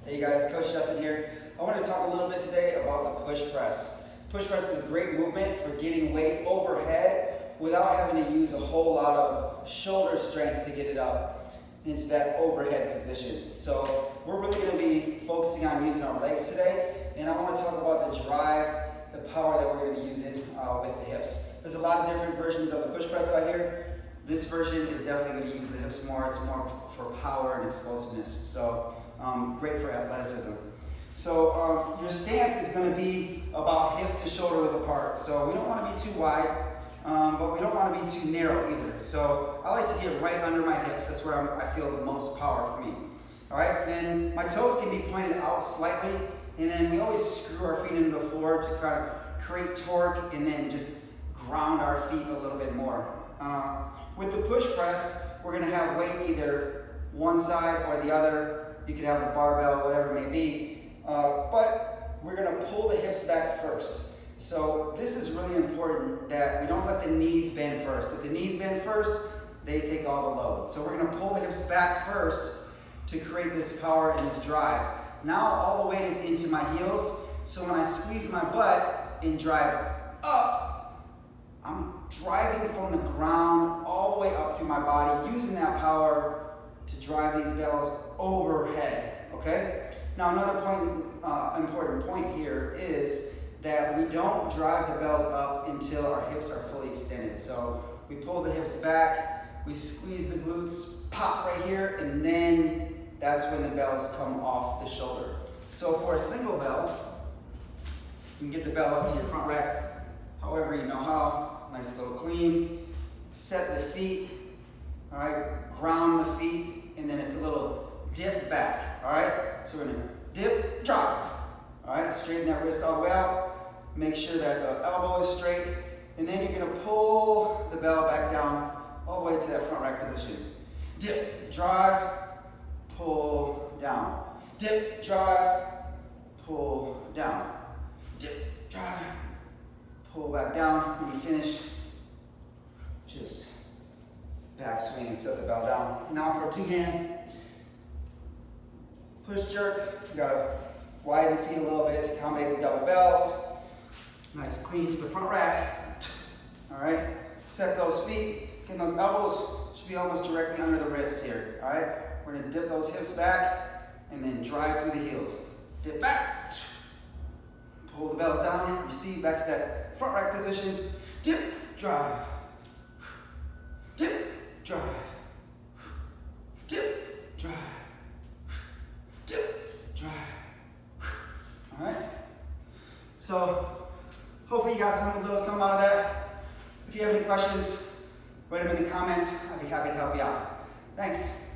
Hey guys, Coach Justin here. I want to talk a little bit today about the push press. Push press is a great movement for getting weight overhead without having to use a whole lot of shoulder strength to get it up into that overhead position. So we're really going to be focusing on using our legs today, and I want to talk about the drive, the power that we're going to be using with the hips. There's a lot of different versions of the push press out here. This version is definitely going to use the hips more. It's more for power and explosiveness. So great for athleticism. So your stance is going to be about hip to shoulder width apart. So we don't want to be too wide, but we don't want to be too narrow either. So I like to get right under my hips. That's where I feel the most power for me. All right, then my toes can be pointed out slightly, and then we always screw our feet into the floor to kind of create torque and then just ground our feet a little bit more. With the push press, we're going to have weight either one side or the other. You could have a barbell, whatever it may be, but we're going to pull the hips back first. So this is really important that we don't let the knees bend first. If the knees bend first, they take all the load. So we're going to pull the hips back first to create this power and this drive. Now all the weight is into my heels, so when I squeeze my butt and drive up, I'm driving from the ground all the way up through my body, using that power to drive these bells overhead, okay? Now another important point here is that we don't drive the bells up until our hips are fully extended. So we pull the hips back, we squeeze the glutes, pop right here, and then that's when the bells come off the shoulder. So for a single bell, you can get the bell up to your front rack however you know how. Nice little clean. Set the feet, all right? Ground the feet, and then it's a little dip back, all right? So we're gonna dip, drive, all right? Straighten that wrist all the way out. Make sure that the elbow is straight, and then you're gonna pull the bell back down all the way to that front rack position. Dip, drive, pull down. Dip, drive, pull down. Dip, drive, pull back down. When you finish, just back swing and set the bell down. Now for a two-hand push jerk, you gotta widen the feet a little bit to accommodate the double bells. Nice clean to the front rack. All right, set those feet, get those elbows should be almost directly under the wrists here. All right, we're gonna dip those hips back and then drive through the heels. Dip back, pull the bells down, receive back to that front rack position. Dip, drive, dip, drive, dip, drive, dip, drive. All right. So hopefully you got something out of that. If you have any questions, write them in the comments. I'd be happy to help you out. Thanks.